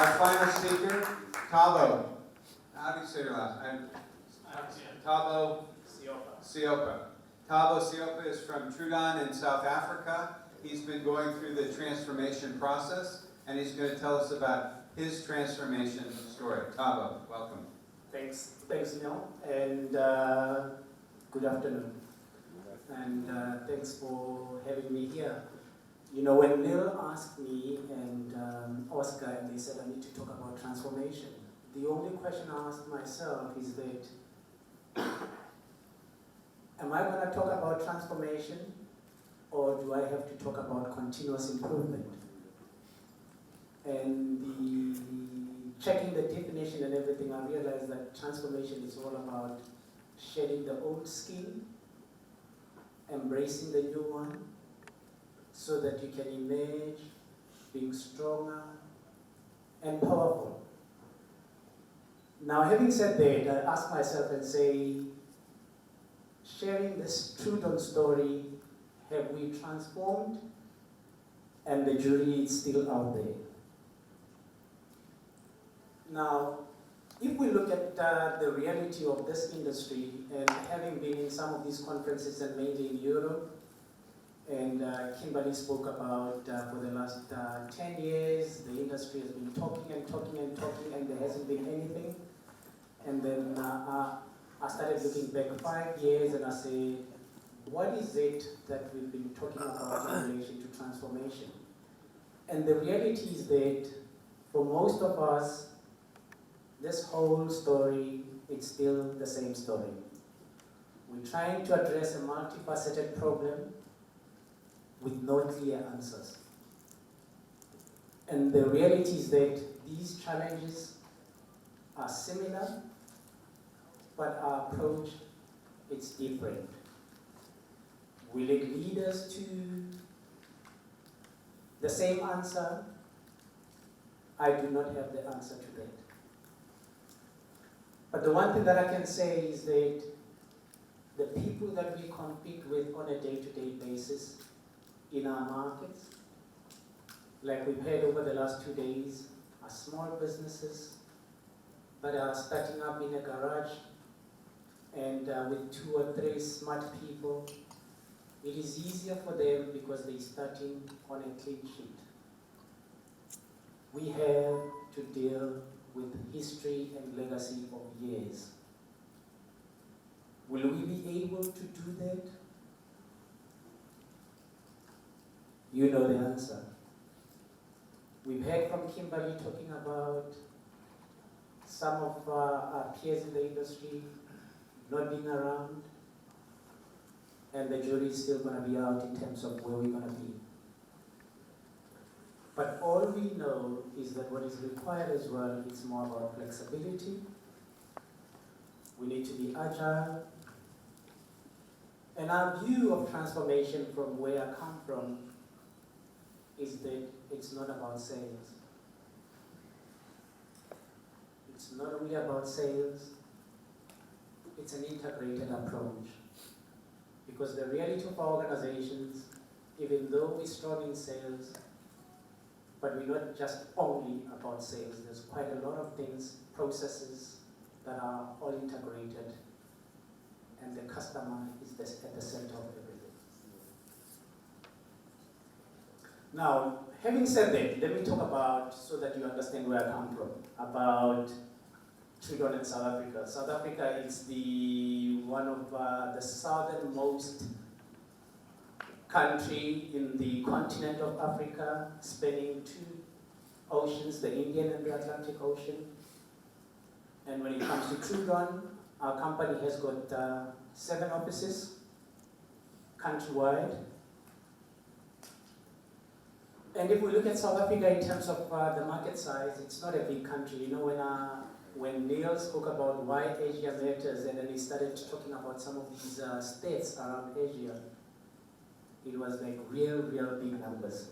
Our final speaker, Thabo. How do you say your last name? Thabo Seopa. Thabo Seopa is from Trudon in South Africa. He's been going through the transformation process, and he's going to tell us about his transformation story. Thabo, welcome. Thanks, Neil, and good afternoon. And thanks for having me here. You know, when Neil asked me and Oscar, and they said I need to talk about transformation, the only question I asked myself is that, am I going to talk about transformation, or do I have to talk about continuous improvement? And checking the definition and everything, I realized that transformation is all about shedding the old skin, embracing the new one, so that you can emerge being stronger and powerful. Now, having said that, I ask myself and say, sharing this Trudon story, have we transformed? And the jury is still out there. Now, if we look at the reality of this industry, and having been in some of these conferences and mainly in Europe, and Kimberly spoke about for the last 10 years, the industry has been talking and talking and talking, and there hasn't been anything. And then I started looking back 5 years, and I say, what is it that we've been talking about in relation to transformation? And the reality is that for most of us, this whole story, it's still the same story. We're trying to address a multifaceted problem with no clear answers. And the reality is that these challenges are similar, but our approach is different. Will it lead us to the same answer? I do not have the answer to that. But the one thing that I can say is that the people that we compete with on a day-to-day basis in our markets, like we've heard over the last 2 days, are small businesses that are starting up in a garage and with 2 or 3 smart people. It is easier for them because they're starting on a clean sheet. We have to deal with history and legacy of years. Will we be able to do that? You know the answer. We've heard from Kimberly talking about some of our peers in the industry not being around, and the jury is still going to be out in terms of where we're going to be. But all we know is that what is required as well is more about flexibility. We need to be agile. And our view of transformation from where I come from is that it's not about sales. It's not only about sales, it's an integrated approach. Because the reality of our organizations, even though we're strong in sales, but we're not just only about sales. There's quite a lot of things, processes that are all integrated, and the customer is at the center of everything. Now, having said that, let me talk about, so that you understand where I come from, about Trudon in South Africa. South Africa is one of the southernmost country in the continent of Africa, spanning 2 oceans, the Indian and the Atlantic Ocean. And when it comes to Trudon, our company has got 7 offices countrywide. And if we look at South Africa in terms of the market size, it's not a big country. You know, when Neil spoke about why Asia matters, and then he started talking about some of these states around Asia, it was like real big numbers.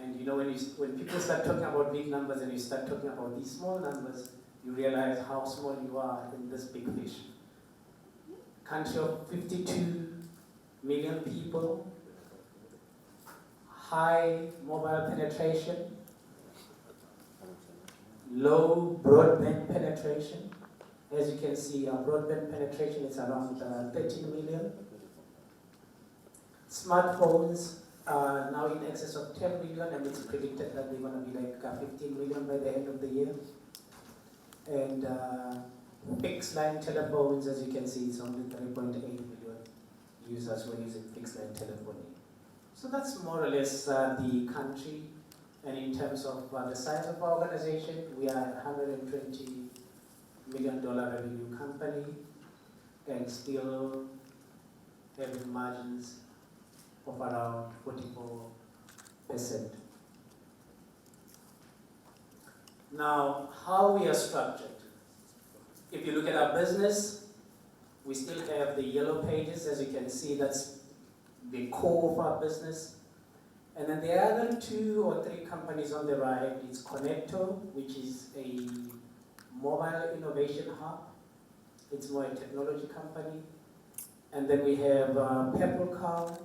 And you know, when people start talking about big numbers and you start talking about these small numbers, you realize how small you are in this big fish. Country of 52 million people, high mobile penetration, low broadband penetration. As you can see, our broadband penetration is around 13 million. Smartphones are now in excess of 10 million, and it's predicted that they're going to be like 15 million by the end of the year. And fixed line telephones, as you can see, it's only 3.8 million users who are using fixed line telephony. So that's more or less the country. And in terms of the size of our organization, we are a $120 million revenue company and still having margins of around 44%. Now, how we are structured. If you look at our business, we still have the yellow pages. As you can see, that's the core of our business. And then the other 2 or 3 companies on the right is Connecto, which is a mobile innovation hub. It's more a technology company. And then we have PeppleCow,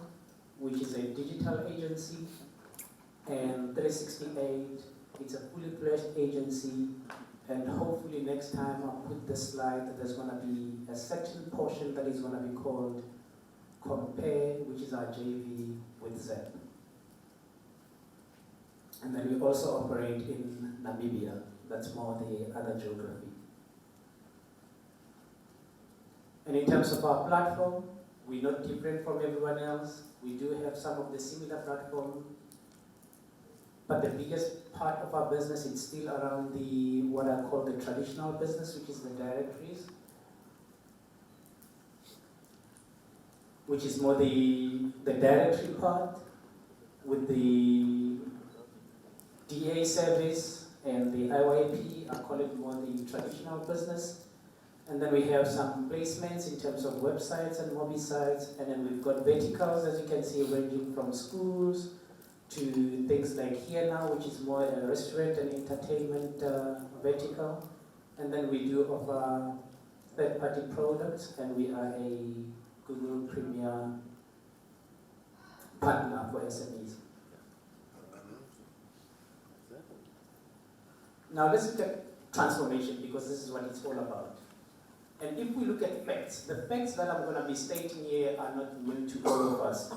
which is a digital agency. And 368, it's a fully fledged agency. And hopefully next time I'll put the slide that there's going to be a certain portion that is going to be called Compare, which is our JV with ZEP. And then we also operate in Namibia. That's more the other geography. And in terms of our platform, we're not different from everyone else. We do have some of the similar platform, but the biggest part of our business is still around the what I call the traditional business, which is the directories, which is more the directory part with the DA service and the IYP. I call it more the traditional business. And then we have some placements in terms of websites and mobile sites. And then we've got verticals, as you can see, ranging from schools to things like Here Now, which is more a restaurant and entertainment vertical. And then we do offer third-party products, and we are a Google Premier partner for SMEs. Now let's look at transformation, because this is what it's all about. And if we look at facts, the facts that I'm going to be stating here are not new to all of us.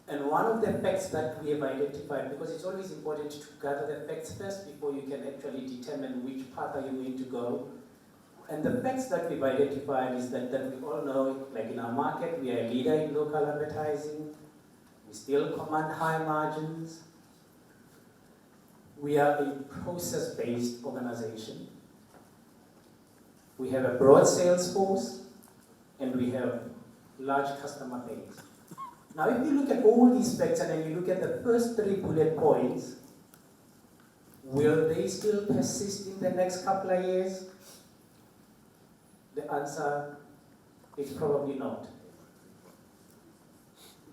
And one of the facts that we have identified, because it's always important to gather the facts first before you can actually determine which path are you going to go. And the facts that we've identified is that we all know, like in our market, we are a leader in local advertising. We still command high margins. We are a process-based organization. We have a broad sales force, and we have large customer base. Now, if you look at all these facts and then you look at the first 3 bullet points, will they still persist in the next couple of years? The answer is probably not.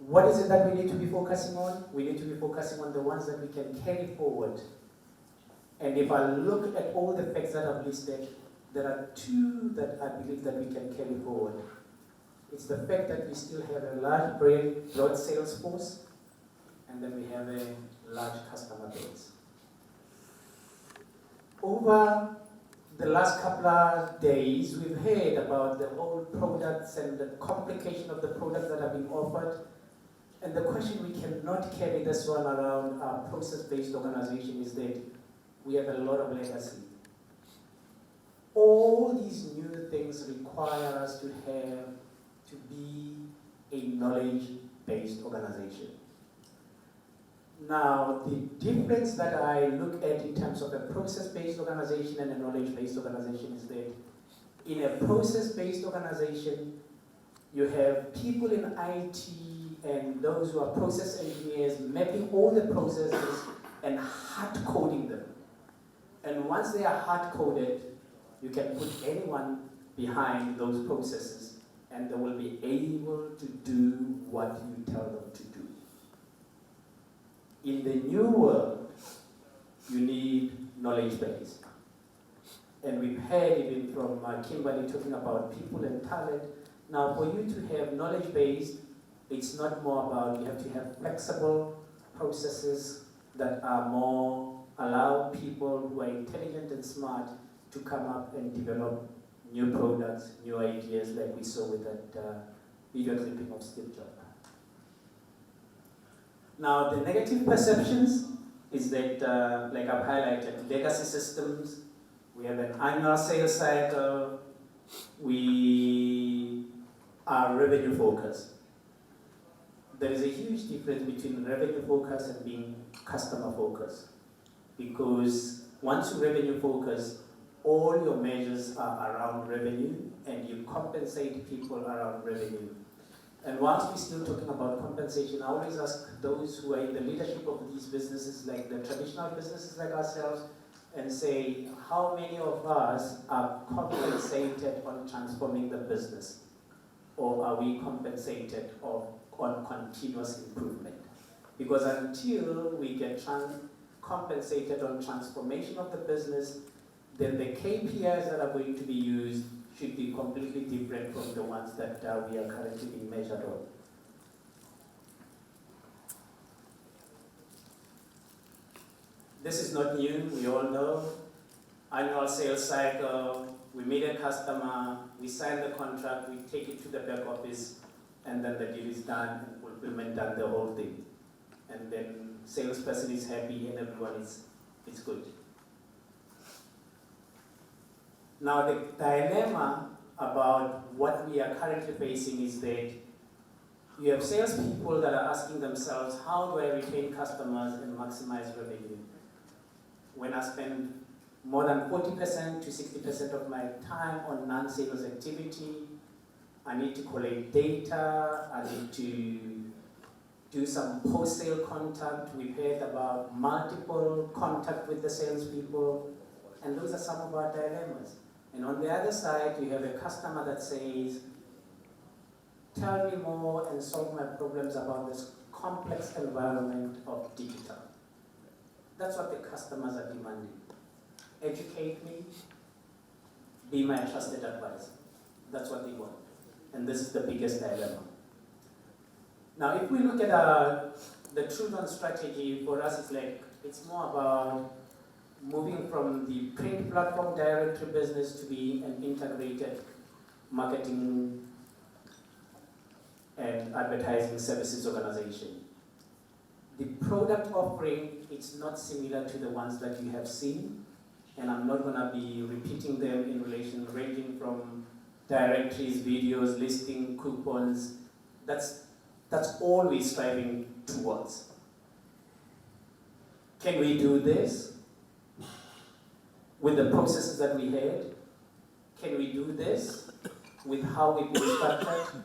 What is it that we need to be focusing on? We need to be focusing on the ones that we can carry forward. And if I look at all the facts that I've listed, there are 2 that I believe that we can carry forward. It's the fact that we still have a large broad sales force, and then we have a large customer base. Over the last couple of days, we've heard about the whole products and the complication of the products that are being offered. And the question we cannot carry this one around our process-based organization is that we have a lot of legacy. All these new things require us to be a knowledge-based organization. Now, the difference that I look at in terms of a process-based organization and a knowledge-based organization is that in a process-based organization, you have people in IT and those who are process engineers mapping all the processes and hard-coding them. And once they are hard-coded, you can put anyone behind those processes and they will be able to do what you tell them to do. In the new world, you need knowledge base. And we've heard even from Kimberly talking about people and talent. Now, for you to have knowledge base, it's not more about you have to have flexible processes that are more, allow people who are intelligent and smart to come up and develop new products, new ideas, like we saw with that video clipping of Steve Jobs. Now, the negative perceptions is that, like I've highlighted, legacy systems, we have an annual sales cycle, we are revenue focused. There is a huge difference between revenue focused and being customer focused. Because once you revenue focused, all your measures are around revenue and you compensate people around revenue. And whilst we're still talking about compensation, I always ask those who are in the leadership of these businesses, like the traditional businesses like ourselves, and say, how many of us are compensated on transforming the business? Or are we compensated on continuous improvement? Because until we get compensated on transformation of the business, then the KPIs that are going to be used should be completely different from the ones that we are currently being measured on. This is not new, we all know. Annual sales cycle, we meet a customer, we sign the contract, we take it to the back office, and then the deal is done, and fulfillment done, the whole thing. And then salesperson is happy and everyone is good. Now the dilemma about what we are currently facing is that you have salespeople that are asking themselves, how do I retain customers and maximize revenue? When I spend more than 40% to 60% of my time on non-sales activity, I need to collect data, I need to do some post-sale contact. We've heard about multiple contact with the salespeople, and those are some of our dilemmas. And on the other side, you have a customer that says, tell me more and solve my problems about this complex environment of digital. That's what the customers are demanding. Educate me, be my trusted advisor. That's what they want. And this is the biggest dilemma. Now, if we look at the Trudon strategy, for us, it's more about moving from the print platform directory business to be an integrated marketing and advertising services organization. The product offering is not similar to the ones that you have seen, and I'm not going to be repeating them in relation, ranging from directories, videos, listing, coupons. That's all we're striving towards. Can we do this with the processes that we had? Can we do this with how we've been structured?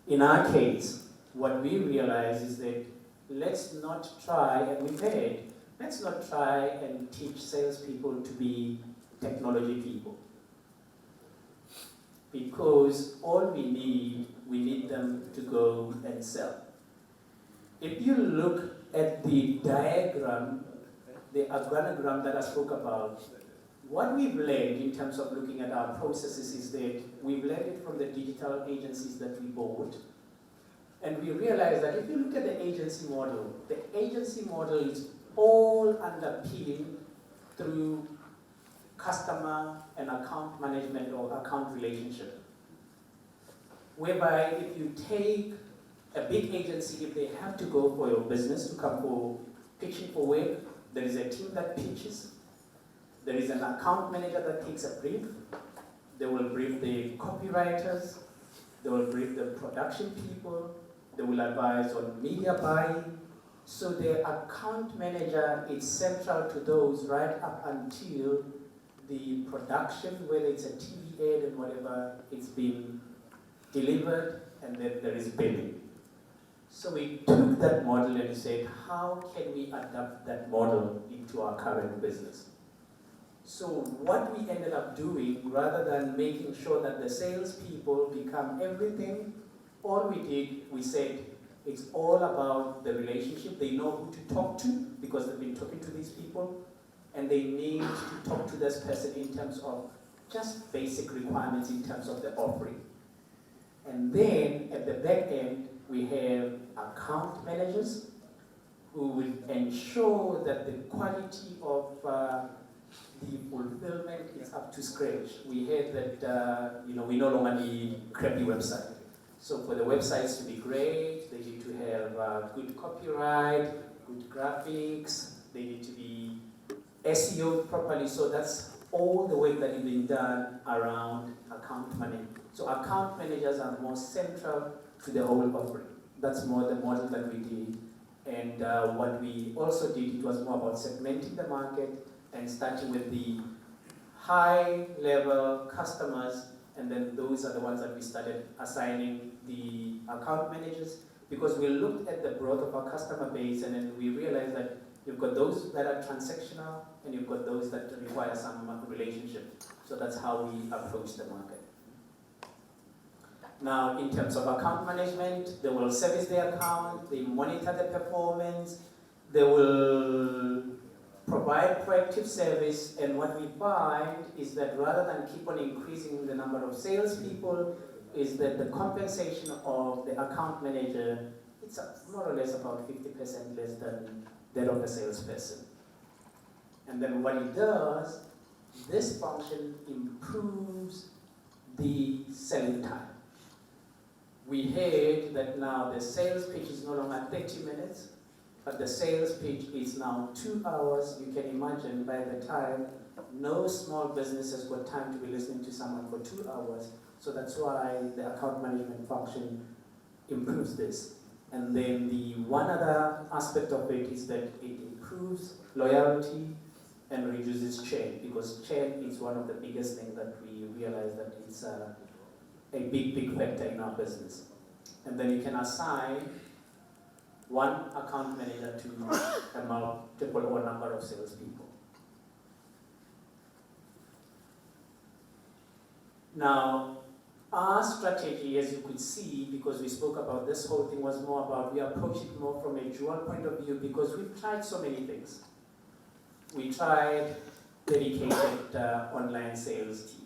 In our case, what we realize is that let's not try and teach salespeople to be technology people. Because all we need them to go and sell. If you look at the diagram, the organogram that I spoke about, what we've learned in terms of looking at our processes is that we've learned it from the digital agencies that we bought. And we realized that if you look at the agency model is all underpinned through customer and account management or account relationship. Whereby if you take a big agency, if they have to go for your business to come for pitching for work, there is a team that pitches. There is an account manager that takes a brief. They will brief the copywriters. They will brief the production people. They will advise on media buying. So the account manager is central to those right up until the production, whether it's a TV ad and whatever, it's been delivered and then there is billing. So we took that model and said, how can we adapt that model into our current business? So what we ended up doing, rather than making sure that the salespeople become everything, all we did, we said, it's all about the relationship. They know who to talk to because they've been talking to these people, and they need to talk to this person in terms of just basic requirements in terms of the offering. And then at the back end, we have account managers we will ensure that the quality of the fulfillment is up to scratch. We heard that we no longer need crappy website. So for the websites to be great, they need to have good copyright, good graphics, they need to be SEO properly. So that's all the work that is being done around account management. So account managers are more central to the whole offering. That's more the model that we did. And what we also did, it was more about segmenting the market and starting with the high-level customers, and then those are the ones that we started assigning the account managers, because we looked at the growth of our customer base, and then we realized that you've got those that are transactional, and you've got those that require some relationship. So that's how we approach the market. Now, in terms of account management, they will service their account, they monitor the performance, they will provide proactive service, and what we find is that rather than keep on increasing the number of salespeople, is that the compensation of the account manager, it's more or less about 50% less than that of the salesperson. And then what it does, this function improves the selling time. We heard that now the sales pitch is no longer 30 minutes, but the sales pitch is now 2 hours. You can imagine by the time, no small business has got time to be listening to someone for 2 hours. So that's why the account management function improves this. And then the one other aspect of it is that it improves loyalty and reduces churn, because churn is one of the biggest things that we realize that it's a big factor in our business. And then you can assign one account manager to a multiple or number of salespeople. Now, our strategy, as you could see, because we spoke about this whole thing, was more about, we approach it more from a dual point of view, because we've tried so many things. We tried dedicated online sales team.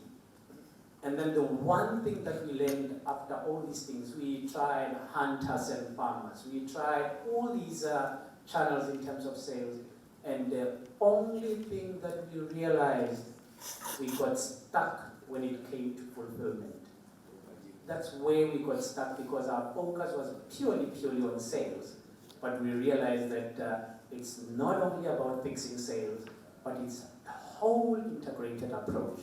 And then the one thing that we learned after all these things, we tried hunters and farmers. We tried all these channels in terms of sales. And the only thing that we realized, we got stuck when it came to fulfillment. That's where we got stuck, because our focus was purely on sales. But we realized that it's not only about fixing sales, but it's a whole integrated approach.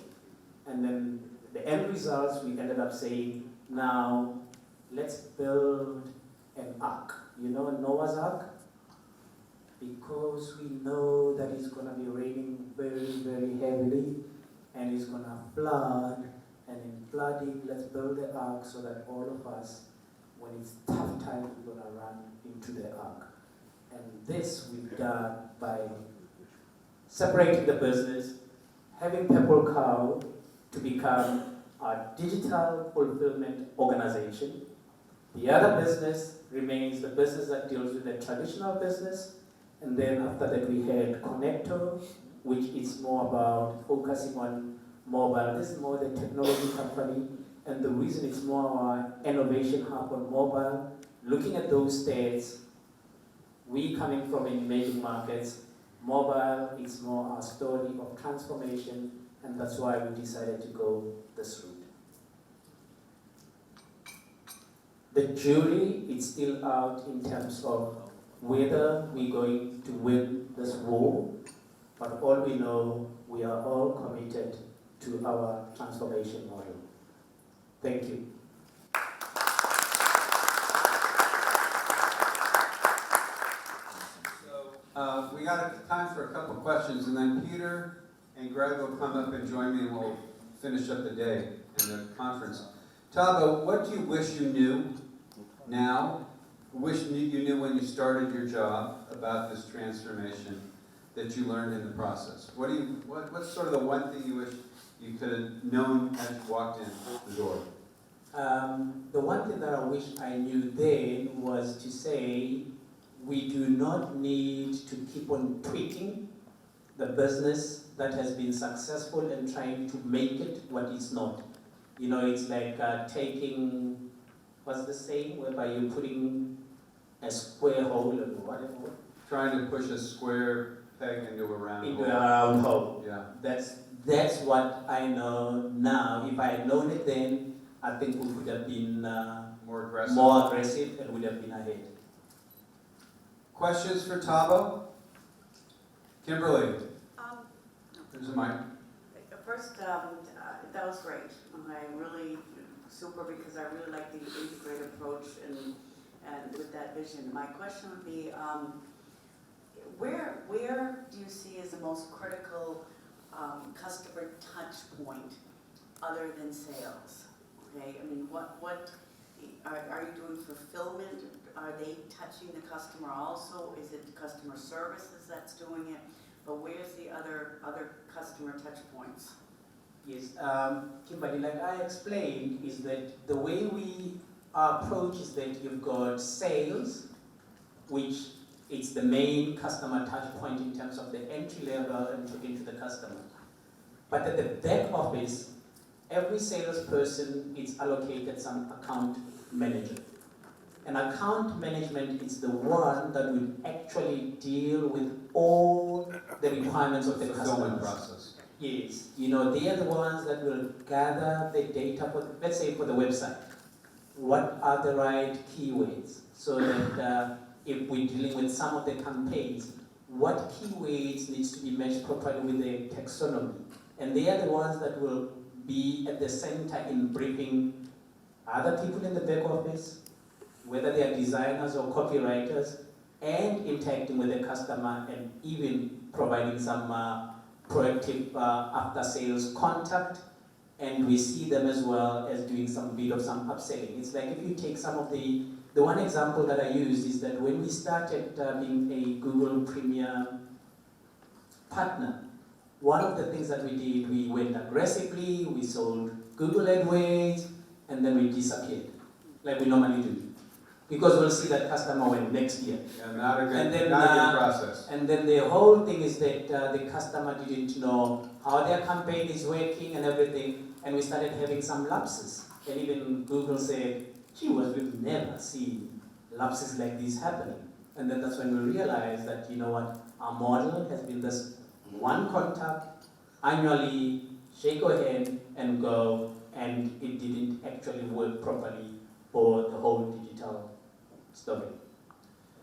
And then the end results, we ended up saying, now let's build an ark. You know Noah's Ark? Because we know that it's going to be raining very heavily, and it's going to flood. And in flooding, let's build the ark so that all of us, when it's tough times, we're going to run into the ark. And this we've done by separating the business, having Purple Cow to become a digital fulfillment organization. The other business remains the business that deals with the traditional business. And then after that, we had Connector, which is more about focusing on mobile. This is more the technology company, and the reason it's more our innovation hub on mobile. Looking at those stats, we coming from emerging markets, mobile is more our story of transformation, and that's why we decided to go this route. The jury is still out in terms of whether we're going to win this war, but all we know, we are all committed to our transformation model. Thank you. So we got time for a couple questions, and then Peter and Greg will come up and join me, and we'll finish up the day and the conference. Thabo, what do you wish you knew now, wish you knew when you started your job about this transformation that you learned in the process? What's sort of the one thing you wish you could have known as you walked in the door? The one thing that I wish I knew then was to say, we do not need to keep on tweaking the business that has been successful and trying to make it what it's not. You know, it's like taking, what's the saying, whereby you're putting a square hole in whatever. Trying to push a square peg into a round into hole. a round hole. Yeah. That's what I know now. If I had known it then, I think we would have been More aggressive. more aggressive and would have been ahead. Questions for Thabo? Kimberly, there's a mic. First, that was great. I really super because I really like the integrated approach and with that vision. My question would be, where do you see as the most critical customer touch point other than sales? Okay, I mean, what are you doing fulfillment? Are they touching the customer also? Is it customer services that's doing it? But where's the other customer touch points? Yes, Kimberly, like I explained, is that the way we approach is that you've got sales, which it's the main customer touch point in terms of the entry level and talking to the customer. But at the back office, every salesperson is allocated some account manager. And account management is the one that will actually deal with all the requirements of the Fulfillment customers. process. Yes, you know, they are the ones that will gather the data for, let's say, for the website. What are the right keywords? So that if we're dealing with some of the campaigns, what keywords needs to be matched properly with the taxonomy? And they are the ones that will be at the center in briefing other people in the back office, whether they are designers or copywriters, and interacting with the customer and even providing some proactive after-sales contact. And we see them as well as doing some bit of some upselling. It's like if you take some of the one example that I use is that when we started being a Google Premier partner, one of the things that we did, we went aggressively, we sold Google AdWords, and then we disappeared, like we normally do. Because we'll see that customer when next year. Yeah, not a And good, then, not a good process. And then the whole thing is that the customer didn't know how their campaign is working and everything, and we started having some lapses. And even Google said, gee, we've never seen lapses like this happening. And then that's when we realized that, you know what, our model has been this one contact, annually, shake your hand and go, and it didn't actually work properly for the whole digital story.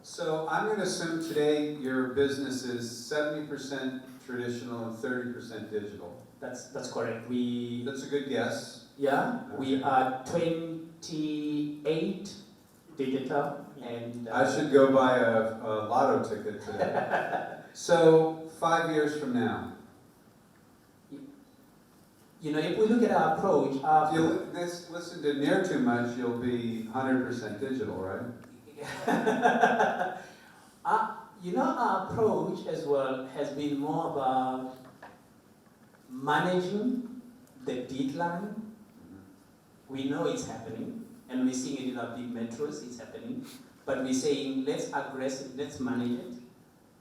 So I'm going to assume today your business is 70% traditional and 30% digital. That's correct. That's a good guess. Yeah, we are 28 digital and I should go buy a lotto ticket today. So 5 years from now. you know, if we look at our approach, If you listen to Near too much, you'll be 100% digital, right? you know, our approach as well has been more about managing the deadline. We know it's happening, and we're seeing it in our big metros, it's happening. But we're saying, let's manage it,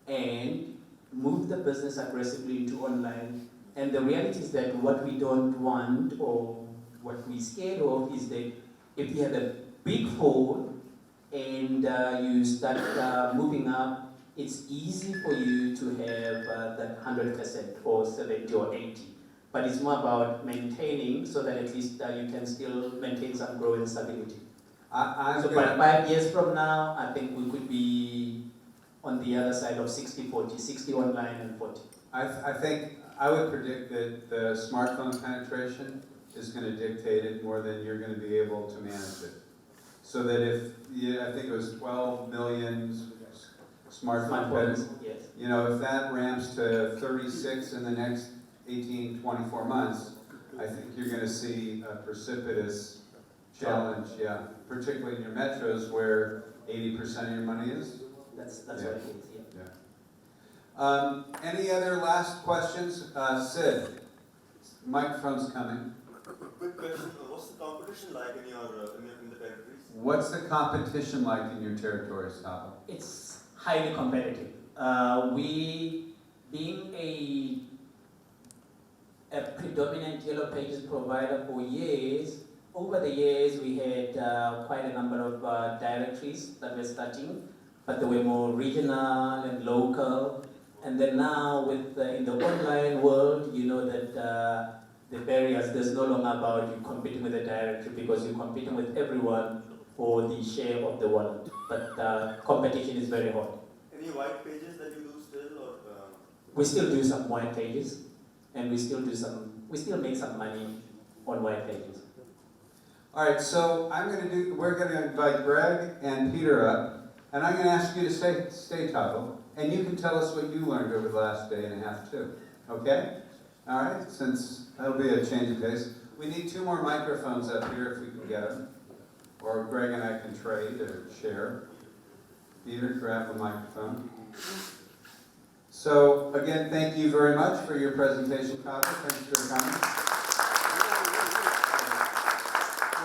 and move the business aggressively into online. And the reality is that what we don't want, or what we're scared of, is that if you have a big hole and you start moving up, it's easy for you to have that 100% or 70 or 80. But it's more about maintaining so that at least you can still maintain some growth and stability. So by 5 years from now, I think we could be on the other side of 60-40, 60 online and 40. I think I would predict that the smartphone penetration is going to dictate it more than you're going to be able to manage it. So that if, I think it was 12 million smartphones, yes. you know, if that ramps to 36 in the next 18, 24 months, I think you're going to see a precipitous challenge, yeah, particularly in your metros where 80% of your money is. That's Yeah. what it is, yeah. Any other last questions? Sid, microphone's coming. Quick question, what's the competition like in the territories? What's the competition like in your territories, Thabo? It's highly competitive. We, being a predominant Yellow Pages provider for years, over the years we had quite a number of directories that were starting, but they were more regional and local. And then now with in the online world, you know that the barriers, there's no longer about you competing with the directory because you're competing with everyone for the share of the wallet. But competition is very hot. Any white pages that you do still, or? We still do some white pages, and we still make some money on white pages. All right, so we're gonna invite Greg and Peter up, and I'm gonna ask you to stay Thabo, and you can tell us what you learned over the last day and a half too, okay? All right, since that'll be a change of pace. We need 2 more microphones up here if we can get them, or Greg and I can trade or share. Peter, grab the microphone. So again, thank you very much for your presentation, Thabo. Thanks for coming.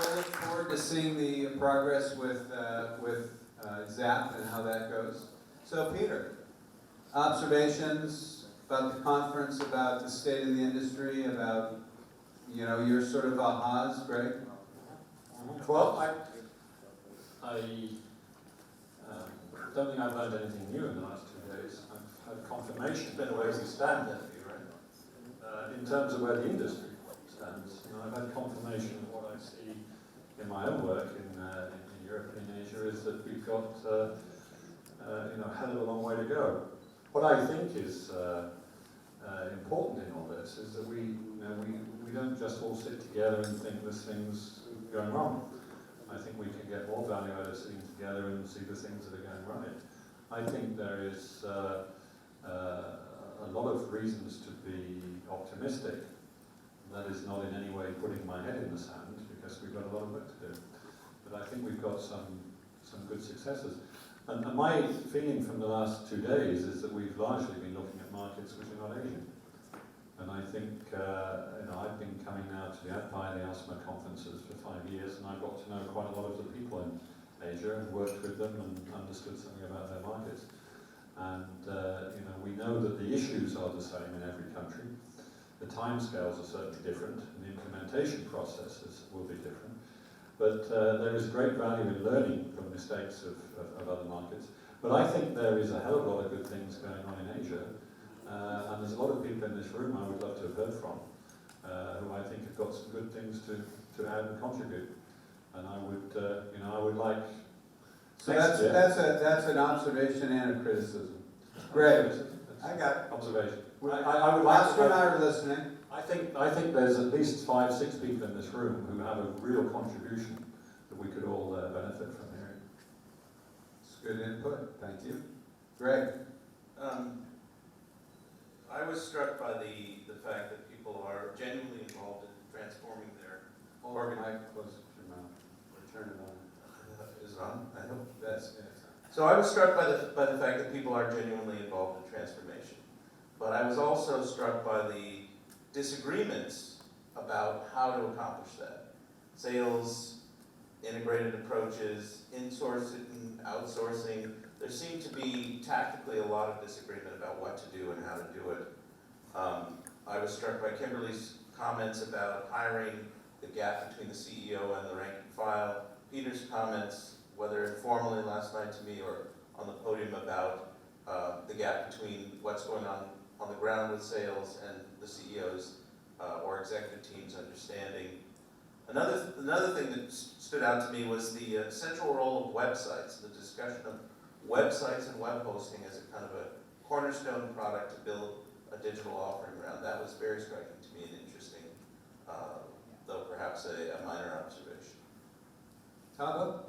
We'll look forward to seeing the progress with ZAP and how that goes. So Peter, observations about the conference, about the state of the industry, about, you know, your sort of ahas, Greg? Well, I don't think I've learned anything new in the last 2 days. I've had confirmation of where we stand in terms of where the industry stands. You know, I've had confirmation of what I see in my own work in Europe and in Asia is that we've got you know, a hell of a long way to go. What I think is important in all this is that we don't just all sit together and think this thing's going wrong. I think we can get more value out of sitting together and see the things that are going right. I think there is a lot of reasons to be optimistic. That is not in any way putting my head in the sand, because we've got a lot of work to do. But I think we've got some good successes. And my feeling from the last 2 days is that we've largely been looking at markets which are not Asian. And I think, you know, I've been coming now to the API, the ALSMA conferences for 5 years, and I've got to know quite a lot of the people in Asia and worked with them and understood something about their markets. And, you know, we know that the issues are the same in every country. The timescales are certainly different, and the implementation processes will be different. But there is great value in learning from mistakes of other markets. But I think there is a hell of a lot of good things going on in Asia. And there's a lot of people in this room I would love to have heard from, who I think have got some good things to add and contribute. And I would, you know, I would like. So that's an observation and a criticism. Greg, I got it. Observation. I would like. Oscar and I are listening. I think there's at least 5, 6 people in this room who have a real contribution that we could all benefit from hearing. It's good input. Thank you. Greg. I was struck by the fact that people are genuinely involved in transforming their Mic closer to your mouth. Turn it on. Is it on? I hope That's it. So I was struck by the fact that people are genuinely involved in transformation. But I was also struck by the disagreements about how to accomplish that. Sales, integrated approaches, insourcing, outsourcing. There seemed to be tactically a lot of disagreement about what to do and how to do it. I was struck by Kimberly's comments about hiring, the gap between the CEO and the rank and file. Peter's comments, whether informally last night to me or on the podium, about the gap between what's going on the ground with sales and the CEO's or executive team's understanding. Another thing that stood out to me was the central role of websites, the discussion of websites and web hosting as a kind of a cornerstone product to build a digital offering around. That was very striking to me and interesting, though perhaps a minor observation. Thabo?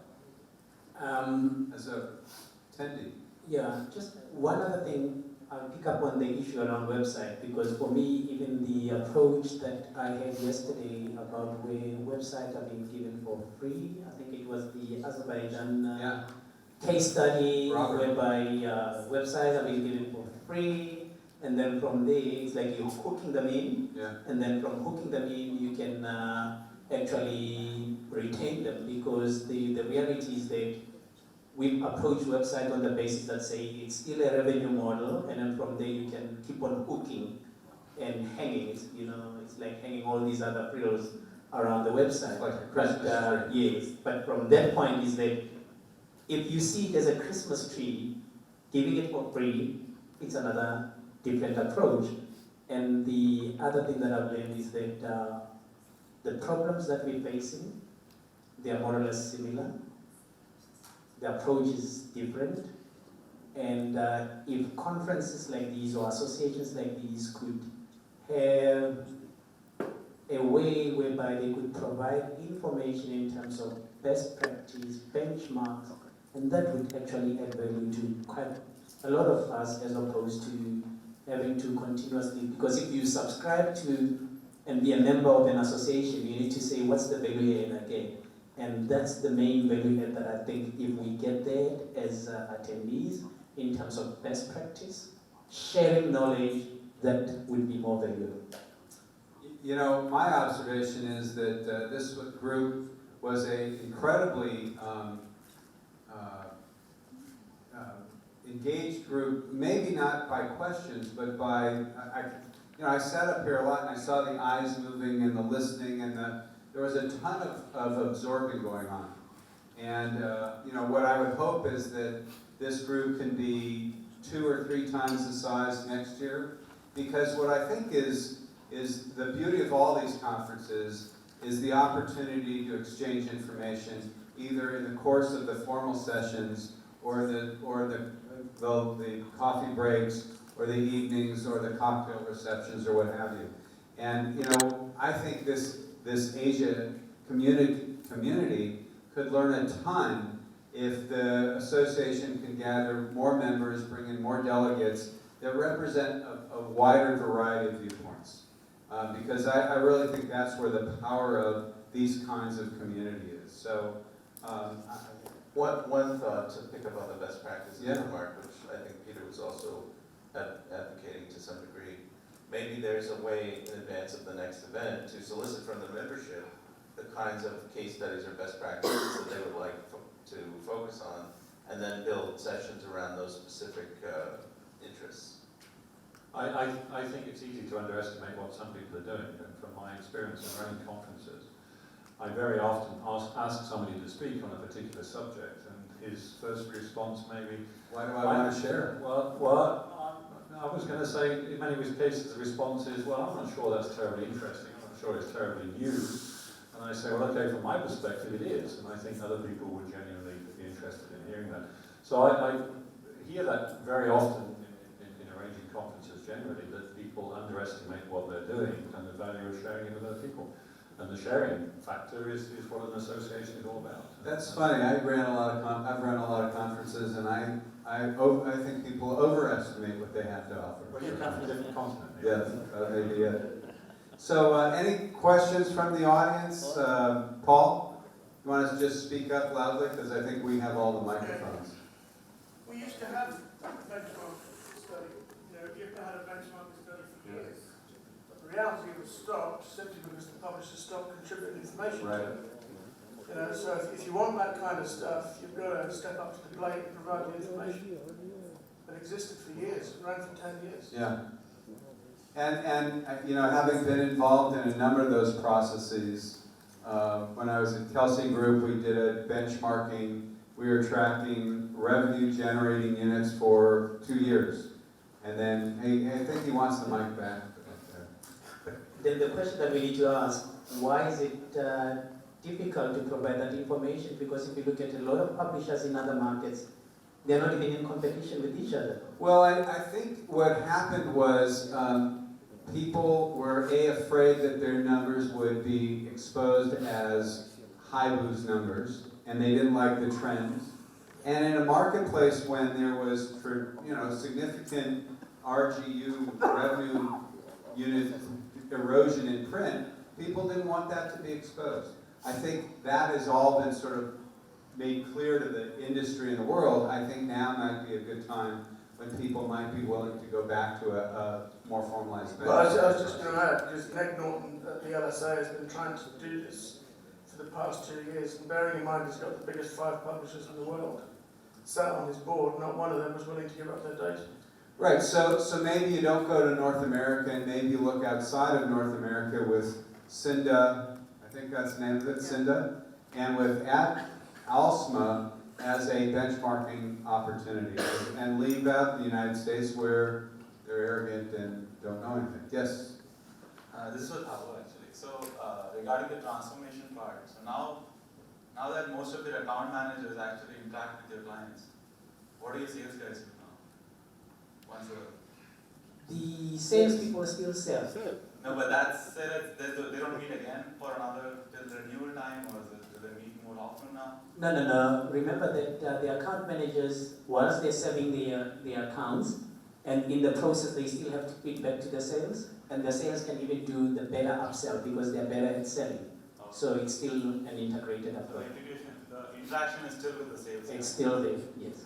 As a attendee. Yeah, just one other thing. I'll pick up on the issue around website, because for me, even the approach that I had yesterday about where websites are being given for free, I think it was the Azerbaijan case study, whereby websites are being given for free, and then from there, it's like you're hooking them in, and then from hooking them in, you can actually retain them, because the reality is that we approach website on the basis that say it's still a revenue model, and then from there you can keep on hooking and hanging. It's, you know, it's like hanging all these other frills around the website. It's like a Christmas tree. Yes, but from that point is that if you see it as a Christmas tree, giving it for free, it's another different approach. And the other thing that I've learned is that the problems that we're facing, they are more or less similar. The approach is different. And if conferences like these or associations like these could have a way whereby they could provide information in terms of best practice, benchmarks, and that would actually add value to quite a lot of us as opposed to having to continuously, because if you subscribe to and be a member of an association, you need to say what's the value add again. And that's the main value add that I think if we get there as attendees in terms of best practice, sharing knowledge, that would be more valuable. You know, my observation is that this group was an incredibly engaged group, maybe not by questions, but by, I sat up here a lot and I saw the eyes moving and the listening and there was a ton of absorbing going on. And, what I would hope is that this group can be 2 or 3 times the size next year, because what I think is the beauty of all these conferences is the opportunity to exchange information either in the course of the formal sessions or the coffee breaks or the evenings or the cocktail receptions or what have you. And I think this Asia community could learn a ton if the association can gather more members, bring in more delegates that represent a wider variety of viewpoints. Because I really think that's where the power of these kinds of community is. So, One thought to pick up on the best practices Yeah. remark, which I think Peter was also advocating to some degree. Maybe there's a way in advance of the next event to solicit from the membership the kinds of case studies or best practices that they would like to focus on, and then build sessions around those specific interests. I think it's easy to underestimate what some people are doing, and from my experience in running conferences, I very often ask somebody to speak on a particular subject, and his first response may be, why do I want to share? Well, I was going to say, in many cases, the response is, well, I'm not sure that's terribly interesting, I'm not sure it's terribly new. And I say, well, okay, from my perspective, it is, and I think other people would genuinely be interested in hearing that. So I hear that very often in arranging conferences generally, that people underestimate what they're doing and the value of sharing it with other people. And the sharing factor is what an association is all about. That's funny. I've run a lot of conferences, and I think people overestimate what they have to offer. Well, you're from a different continent. Yes, that may be it. So, any questions from the audience? Paul, you want us to just speak up loudly, because I think we have all the microphones. We used to have a benchmark study. You have to have a benchmark study for years. But the reality was stopped simply because the publishers stopped contributing information Right. to it. So if you want that kind of stuff, you've got to step up to the plate and provide the information that existed for years, ran for 10 years. Yeah. And having been involved in a number of those processes, when I was at Kelsey Group, we did a benchmarking. We were tracking revenue generating units for 2 years. And then, I think he wants the mic back. Then the question that we need to ask, why is it difficult to provide that information? Because if you look at a lot of publishers in other markets, they're not even in competition with each other. Well, I think what happened was people were afraid that their numbers would be exposed as high booze numbers, and they didn't like the trends. And in a marketplace when there was significant RGU revenue unit erosion in print, people didn't want that to be exposed. I think that has all been sort of made clear to the industry and the world. I think now might be a good time when people might be willing to go back to a more formalized Well, I basis. was just going to add, because Ned Norton at the LSA has been trying to do this for the past 2 years, and bearing in mind he's got the biggest 5 publishers in the world sat on his board, not one of them was willing to give up their data. Right, so maybe you don't go to North America, and maybe you look outside of North America with Cinda, I think that's the name of it, Cinda, and with ALSMA, as a benchmarking opportunity and leave out the United States where they're arrogant and don't know anything. Yes? This is what Thabo actually. So regarding the transformation part, so now that most of your account managers actually interact with your clients, what do your sales guys do now? Once The salespeople still sell. no, but that's they don't meet again for another till the renewal time, or do they meet more often now? No. Remember that the account managers, once they're selling their accounts, and in the process they still have to feed back to the sales, and the sales can even do the better upsell because they're better at selling. So it's still an integrated So approach. the interaction is still with the sales. It's still there, yes.